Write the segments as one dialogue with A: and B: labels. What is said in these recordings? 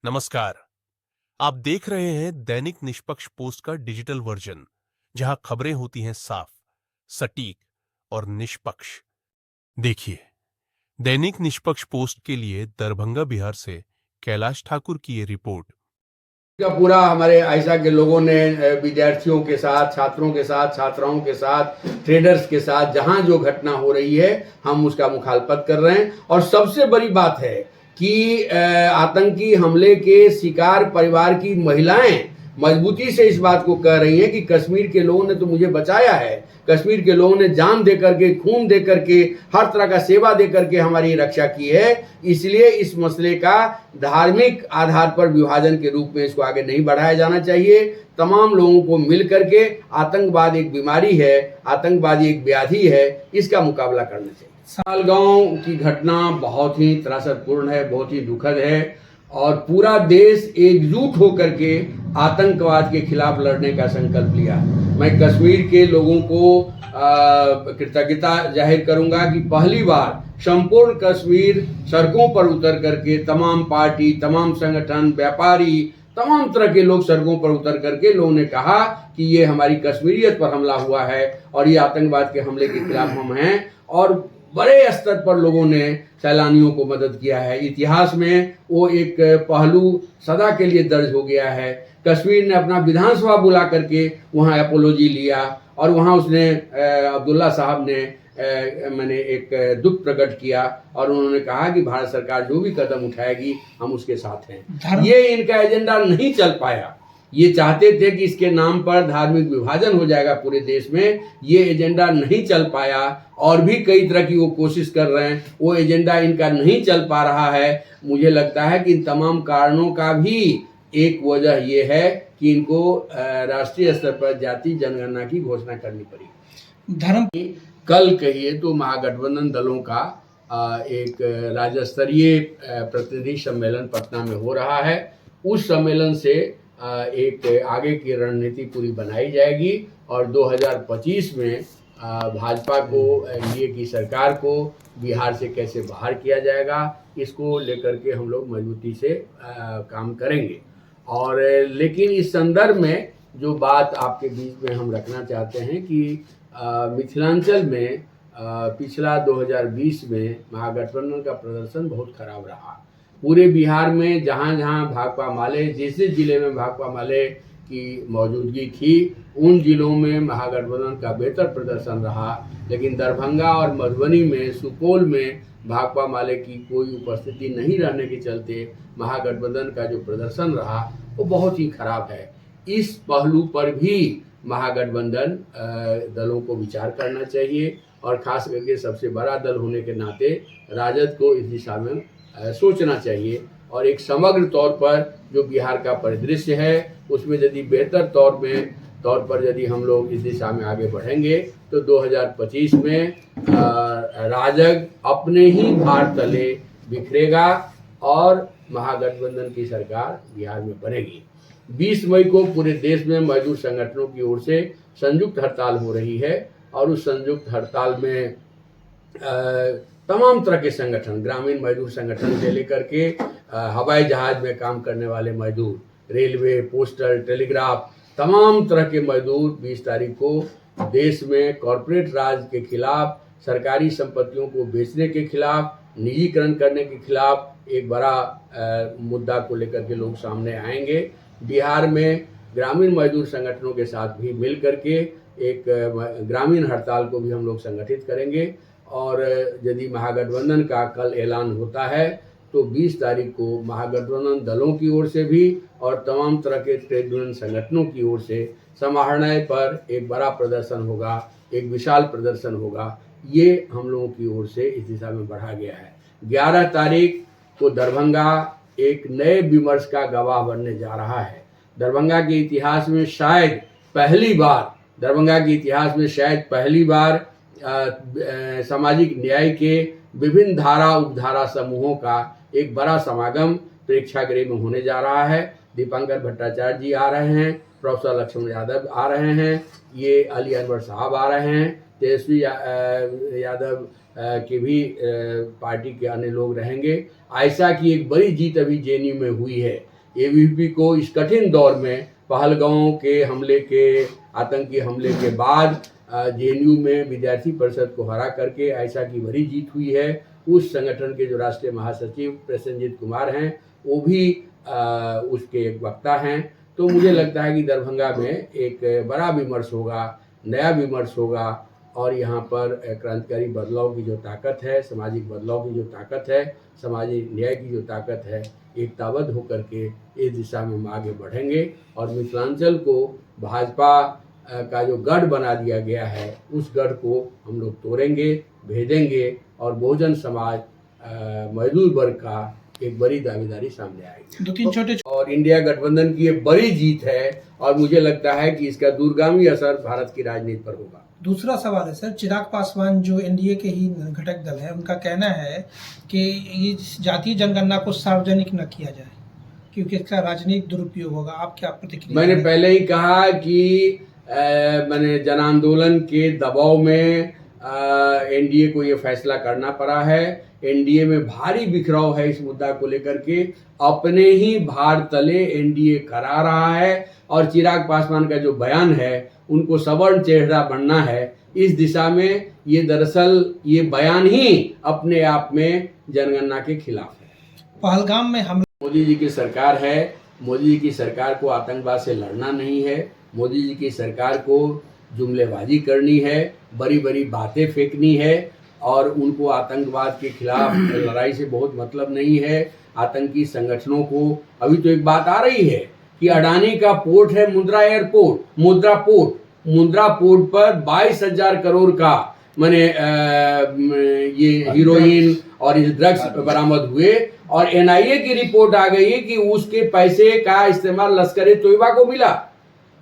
A: नमस्कार। आप देख रहे हैं दैनिक निष्पक्ष पोस्ट का डिजिटल वर्जन, जहां खबरें होती हैं साफ, सटीक और निष्पक्ष। देखिए, दैनिक निष्पक्ष पोस्ट के लिए दरभंगा बिहार से कैलाश ठाकुर की ये रिपोर्ट।
B: का पूरा हमारे आयशा के लोगों ने विद्यार्थियों के साथ, छात्रों के साथ, छात्राओं के साथ, ट्रेडर्स के साथ जहां जो घटना हो रही है हम उसका मुखालफत कर रहे हैं। और सबसे बड़ी बात है कि आतंकी हमले के शिकार परिवार की महिलाएं मजबूती से इस बात को कह रही हैं कि कश्मीर के लोगों ने तो मुझे बचाया है, कश्मीर के लोगों ने जान दे करके, खून दे करके, हर तरह का सेवा दे करके हमारी रक्षा की है। इसलिए इस मसले का धार्मिक आधार पर विभाजन के रूप में इसको आगे नहीं बढ़ाया जाना चाहिए। तमाम लोगों को मिल करके, आतंकवाद एक बीमारी है, आतंकवादी एक व्याधि है, इसका मुकाबला करना चाहिए। सालगांव की घटना बहुत ही त्रासदपूर्ण है, बहुत ही दुखद है और पूरा देश एकजुट होकर के आतंकवाद के खिलाफ लड़ने का संकल्प लिया। मैं कश्मीर के लोगों को कृतज्ञता जाहिर करूंगा कि पहली बार संपूर्ण कश्मीर सड़कों पर उतर करके तमाम पार्टी, तमाम संगठन, व्यापारी, तमाम तरह के लोग सड़कों पर उतर करके लोगों ने कहा कि ये हमारी कश्मीरियत पर हमला हुआ है और ये आतंकवाद के हमले के खिलाफ हम हैं। और बड़े स्तर पर लोगों ने सैलानियों को मदद किया है। इतिहास में वो एक पहलू सदा के लिए दर्ज हो गया है। कश्मीर ने अपना विधानसभा बुला करके वहाँ एपोलॉजी लिया और वहाँ उसने अब्दुल्ला साहब ने मैंने एक दुख प्रकट किया और उन्होंने कहा कि भारत सरकार जो भी कदम उठाएगी हम उसके साथ हैं। ये इनका एजेंडा नहीं चल पाया। ये चाहते थे कि इसके नाम पर धार्मिक विभाजन हो जाएगा पूरे देश में, ये एजेंडा नहीं चल पाया। और भी कई तरह की वो कोशिश कर रहे हैं, वो एजेंडा इनका नहीं चल पा रहा है। मुझे लगता है कि इन तमाम कारणों का भी एक वजह ये है कि इनको राष्ट्रीय स्तर पर जाति जनगणना की घोषणा करनी पड़ी। धर्म कल कहिए तो महागठबंधन दलों का एक राज्य स्तरीय प्रतिनिधि सम्मेलन पटना में हो रहा है। उस सम्मेलन से एक आगे की रणनीति पूरी बनाई जाएगी और 2025 में भाजपा को, एनडीए की सरकार को बिहार से कैसे बाहर किया जाएगा, इसको लेकर के हम लोग मजबूती से काम करेंगे। और लेकिन इस संदर्भ में जो बात आपके बीच में हम रखना चाहते हैं कि मिथिलांचल में पिछला 2020 में महागठबंधन का प्रदर्शन बहुत खराब रहा। पूरे बिहार में जहाँ जहाँ भाकपा माले, जिस जिले में भाकपा माले की मौजूदगी थी, उन जिलों में महागठबंधन का बेहतर प्रदर्शन रहा। लेकिन दरभंगा और मधुबनी में, सुपौल में भाकपा माले की कोई उपस्थिति नहीं रहने के चलते महागठबंधन का जो प्रदर्शन रहा वो बहुत ही खराब है। इस पहलू पर भी महागठबंधन दलों को विचार करना चाहिए और खास करके सबसे बड़ा दल होने के नाते राजद को इस दिशा में सोचना चाहिए और एक समग्र तौर पर जो बिहार का परिदृश्य है उसमें यदि बेहतर तौर पर यदि हम लोग इस दिशा में आगे बढ़ेंगे तो 2025 में राजग अपने ही भार तले बिखरेगा और महागठबंधन की सरकार बिहार में बनेगी। 20 मई को पूरे देश में मजदूर संगठनों की ओर से संयुक्त हड़ताल हो रही है और उस संयुक्त हड़ताल में तमाम तरह के संगठन, ग्रामीण मजदूर संगठन से लेकर के हवाई जहाज में काम करने वाले मजदूर, रेलवे, पोस्टल, टेलीग्राफ, तमाम तरह के मजदूर 20 तारीख को देश में कॉरपोरेट राज के खिलाफ, सरकारी संपत्तियों को बेचने के खिलाफ, निजीकरण करने के खिलाफ एक बड़ा मुद्दा को लेकर के लोग सामने आएंगे। बिहार में ग्रामीण मजदूर संगठनों के साथ भी मिल करके एक ग्रामीण हड़ताल को भी हम लोग संगठित करेंगे और यदि महागठबंधन का कल ऐलान होता है तो 20 तारीख को महागठबंधन दलों की ओर से भी और तमाम तरह के ट्रेड यूनियन संगठनों की ओर से समाहरणालय पर एक बड़ा प्रदर्शन होगा, एक विशाल प्रदर्शन होगा। ये हम लोगों की ओर से इस दिशा में बढ़ा गया है। 11 तारीख को दरभंगा एक नए विमर्श का गवाह बनने जा रहा है। दरभंगा के इतिहास में शायद पहली बार सामाजिक न्याय के विभिन्न धारा उपधारा समूहों का एक बड़ा समागम प्रेक्षागृह में होने जा रहा है। दीपांकर भट्टाचार्य जी आ रहे हैं, प्रोफेसर लक्ष्मण यादव आ रहे हैं, ये अली अनवर साहब आ रहे हैं, तेजस्वी यादव के भी पार्टी के अन्य लोग रहेंगे। आयशा की एक बड़ी जीत अभी जेएनयू में हुई है। एबीवीपी को इस कठिन दौर में पहलगांव के हमले के आतंकी हमले के बाद जेएनयू में विद्यार्थी परिषद को हरा करके आयशा की बड़ी जीत हुई है। उस संगठन के जो राष्ट्रीय महासचिव प्रसेनजीत कुमार हैं वो भी उसके एक वक्ता हैं। तो मुझे लगता है कि दरभंगा में एक बड़ा विमर्श होगा, नया विमर्श होगा और यहाँ पर क्रांतिकारी बदलाव की जो ताकत है, सामाजिक बदलाव की जो ताकत है, सामाजिक न्याय की जो ताकत है, एकताबद्ध होकर के इस दिशा में हम आगे बढ़ेंगे और मिथिलांचल को भाजपा का जो गढ़ बना दिया गया है उस गढ़ को हम लोग तोड़ेंगे, भेदेंगे और बहुजन समाज मजदूर वर्ग का एक बड़ी दावेदारी सामने आएगी।
C: 2-3 छोटे
B: और इंडिया गठबंधन की ये बड़ी जीत है और मुझे लगता है कि इसका दूरगामी असर भारत की राजनीति पर होगा।
C: दूसरा सवाल है सर, चिराग पासवान जो एनडीए के ही घटक दल है, उनका कहना है कि ये जातीय जनगणना को सार्वजनिक न किया जाए क्योंकि इसका राजनीतिक दुरुपयोग होगा। आप क्या प्रतिक्रिया?
B: मैंने पहले ही कहा कि मैंने जन आंदोलन के दबाव में एनडीए को ये फैसला करना पड़ा है। एनडीए में भारी बिखराव है इस मुद्दा को लेकर के, अपने ही भार तले एनडीए करा रहा है और चिराग पासवान का जो बयान है उनको सवर्ण चेहरा बनना है। इस दिशा में ये दरअसल ये बयान ही अपने आप में जनगणना के खिलाफ है।
C: पहलगाम में हम
B: मोदी जी की सरकार है, मोदी जी की सरकार को आतंकवाद से लड़ना नहीं है, मोदी जी की सरकार को जुमलेबाजी करनी है, बड़ी बड़ी बातें फेंकनी है और उनको आतंकवाद के खिलाफ लड़ाई से बहुत मतलब नहीं है। आतंकी संगठनों को अभी तो एक बात आ रही है कि अडानी का पोर्ट है मुंद्रा एयरपोर्ट, मुंद्रा पोर्ट पर 22,000 करोड़ का माने ये हीरोइन और इस ड्रग्स बरामद हुए और एनआईए की रिपोर्ट आ गई है कि उसके पैसे का इस्तेमाल लश्कर ए तोयबा को मिला।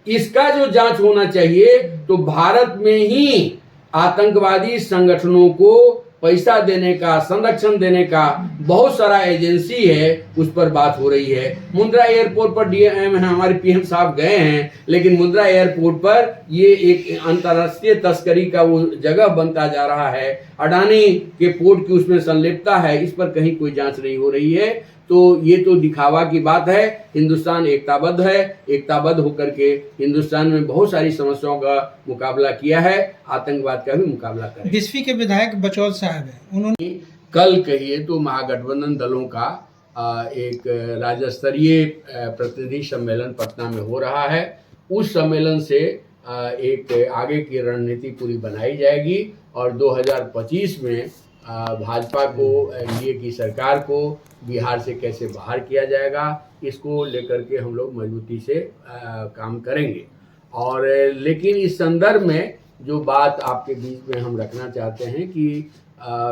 B: इसका जो जांच होना चाहिए तो भारत में ही आतंकवादी संगठनों को पैसा देने का, संरक्षण देने का बहुत सारा एजेंसी है, उस पर बात हो रही है। मुंद्रा एयरपोर्ट पर डीएम हमारे पीएम साहब गए हैं, लेकिन मुंद्रा एयरपोर्ट पर ये एक अंतर्राष्ट्रीय तस्करी का वो जगह बनता जा रहा है। अडानी के पोर्ट की उसमें संलिप्तता है, इस पर कहीं कोई जांच नहीं हो रही है। तो ये तो दिखावा की बात है। हिंदुस्तान एकताबद्ध है, एकताबद्ध होकर के हिंदुस्तान में बहुत सारी समस्याओं का मुकाबला किया है, आतंकवाद का भी मुकाबला करें।
C: बिस्फी के विधायक बचौल साहब हैं, उन्होंने
B: कल कहिए तो महागठबंधन दलों का एक राज्य स्तरीय प्रतिनिधि सम्मेलन पटना में हो रहा है। उस सम्मेलन से एक आगे की रणनीति पूरी बनाई जाएगी और 2025 में भाजपा को, एनडीए की सरकार को बिहार से कैसे बाहर किया जाएगा, इसको लेकर के हम लोग मजबूती से काम करेंगे। और लेकिन इस संदर्भ में जो बात आपके बीच में हम रखना चाहते हैं कि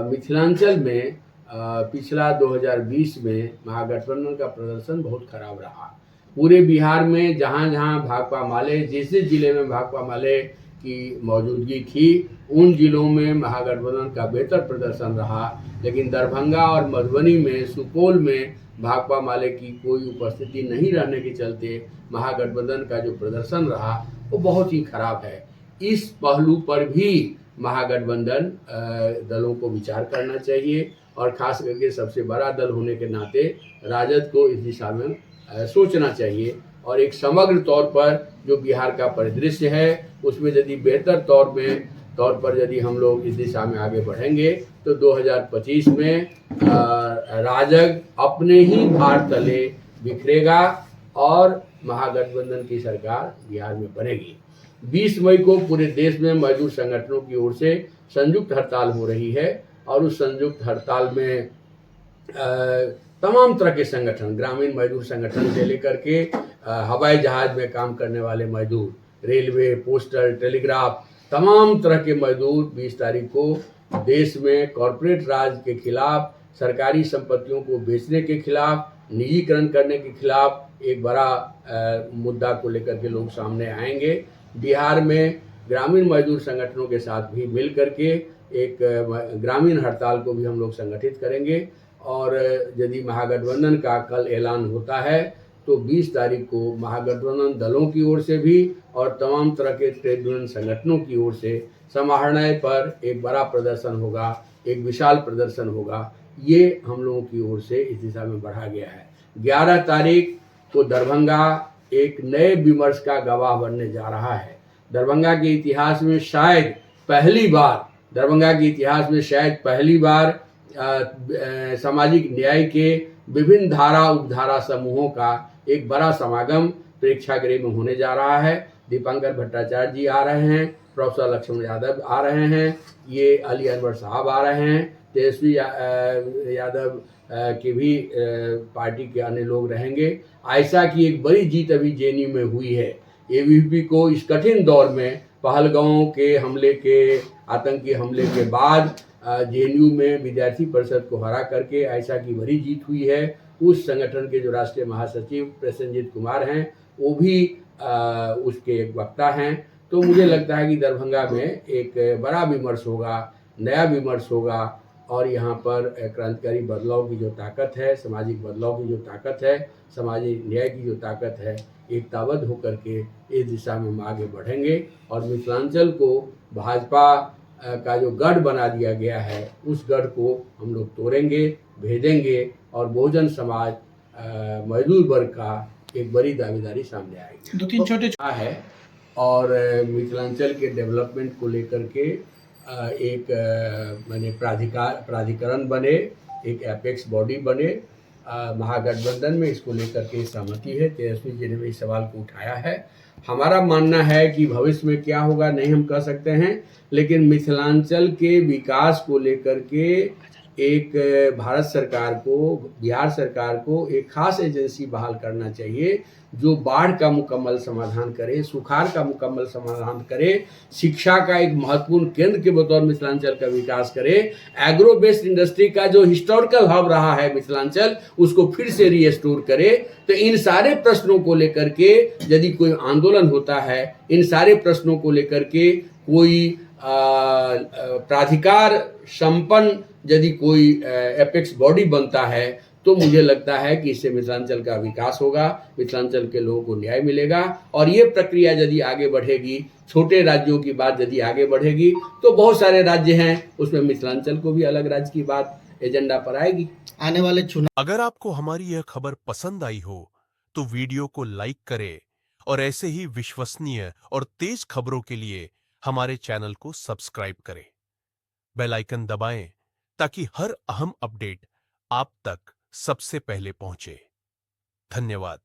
B: मिथिलांचल में पिछला 2020 में महागठबंधन का प्रदर्शन बहुत खराब रहा। पूरे बिहार में जहाँ जहाँ भाकपा माले, जिस जिले में भाकपा माले की मौजूदगी थी, उन जिलों में महागठबंधन का बेहतर प्रदर्शन रहा। लेकिन दरभंगा और मधुबनी में, सुपौल में भाकपा माले की कोई उपस्थिति नहीं रहने के चलते महागठबंधन का जो प्रदर्शन रहा वो बहुत ही खराब है। इस पहलू पर भी महागठबंधन दलों को विचार करना चाहिए और खास करके सबसे बड़ा दल होने के नाते राजद को इस दिशा में सोचना चाहिए और एक समग्र तौर पर जो बिहार का परिदृश्य है उसमें यदि बेहतर तौर पर यदि हम लोग इस दिशा में आगे बढ़ेंगे तो 2025 में राजग अपने ही भार तले बिखरेगा और महागठबंधन की सरकार बिहार में बनेगी। 20 मई को पूरे देश में मजदूर संगठनों की ओर से संयुक्त हड़ताल हो रही है और उस संयुक्त हड़ताल में तमाम तरह के संगठन, ग्रामीण मजदूर संगठन से लेकर के हवाई जहाज में काम करने वाले मजदूर, रेलवे, पोस्टल, टेलीग्राफ, तमाम तरह के मजदूर 20 तारीख को देश में कॉरपोरेट राज के खिलाफ, सरकारी संपत्तियों को बेचने के खिलाफ, निजीकरण करने के खिलाफ एक बड़ा मुद्दा को लेकर के लोग सामने आएंगे। बिहार में ग्रामीण मजदूर संगठनों के साथ भी मिल करके एक ग्रामीण हड़ताल को भी हम लोग संगठित करेंगे और यदि महागठबंधन का कल ऐलान होता है तो 20 तारीख को महागठबंधन दलों की ओर से भी और तमाम तरह के ट्रेड यूनियन संगठनों की ओर से समाहरणालय पर एक बड़ा प्रदर्शन होगा, एक विशाल प्रदर्शन होगा। ये हम लोगों की ओर से इस दिशा में बढ़ा गया है। 11 तारीख को दरभंगा एक नए विमर्श का गवाह बनने जा रहा है। दरभंगा के इतिहास में शायद पहली बार सामाजिक न्याय के विभिन्न धारा उपधारा समूहों का एक बड़ा समागम प्रेक्षागृह में होने जा रहा है। दीपांकर भट्टाचार्य जी आ रहे हैं, प्रोफेसर लक्ष्मण यादव आ रहे हैं, ये अली अनवर साहब आ रहे हैं, तेजस्वी यादव के भी पार्टी के अन्य लोग रहेंगे। आयशा की एक बड़ी जीत अभी जेएनयू में हुई है। एबीवीपी को इस कठिन दौर में पहलगांव के आतंकी हमले के बाद जेएनयू में विद्यार्थी परिषद को हरा करके आयशा की बड़ी जीत हुई है। उस संगठन के जो राष्ट्रीय महासचिव प्रसेनजीत कुमार हैं, वो भी उसके एक वक्ता हैं। तो मुझे लगता है कि दरभंगा में एक बड़ा विमर्श होगा, नया विमर्श होगा और यहाँ पर क्रांतिकारी बदलाव की जो ताकत है, सामाजिक बदलाव की जो ताकत है, सामाजिक न्याय की जो ताकत है, एक ताबद होकर के इस दिशा में हम आगे बढ़ेंगे और मिथिलांचल को भाजपा का जो गढ़ बना दिया गया है, उस गढ़ को हम लोग तोड़ेंगे, भेदेंगे और बहुजन समाज मजदूर वर्ग का एक बड़ी दावेदारी सामने आएगी।
C: 2-3 छोटे
B: है और मिथिलांचल के डेवलपमेंट को लेकर के एक माने प्राधिकरण बने, एक एपेक्स बॉडी बने। महागठबंधन में इसको लेकर के सहमति है। तेजस्वी जी ने भी इस सवाल को उठाया है। हमारा मानना है कि भविष्य में क्या होगा नहीं हम कह सकते हैं, लेकिन मिथिलांचल के विकास को लेकर के एक भारत सरकार को, बिहार सरकार को एक खास एजेंसी बहाल करना चाहिए जो बाढ़ का मुकम्मल समाधान करे, सुखाड़ का मुकम्मल समाधान करे, शिक्षा का एक महत्वपूर्ण केंद्र के बतौर मिथिलांचल का विकास करे, एग्रो बेस्ड इंडस्ट्री का जो हिस्टोरिकल हब रहा है मिथिलांचल, उसको फिर से रीस्टोर करे। तो इन सारे प्रश्नों को लेकर के यदि कोई आंदोलन होता है, इन सारे प्रश्नों को लेकर के कोई प्राधिकार संपन्न यदि कोई एपेक्स बॉडी बनता है, तो मुझे लगता है कि इससे मिथिलांचल का विकास होगा, मिथिलांचल के लोगों को न्याय मिलेगा। और ये प्रक्रिया यदि आगे बढ़ेगी, छोटे राज्यों की बात यदि आगे बढ़ेगी, तो बहुत सारे राज्य हैं, उसमें मिथिलांचल को भी अलग राज्य की बात एजेंडा पर आएगी।
C: आने वाले चुनाव।
A: अगर आपको हमारी यह खबर पसंद आई हो तो वीडियो को लाइक करें और ऐसे ही विश्वसनीय और तेज खबरों के लिए हमारे चैनल को सब्सक्राइब करें। बेल आइकन दबाएं ताकि हर अहम अपडेट आप तक सबसे पहले पहुंचे। धन्यवाद।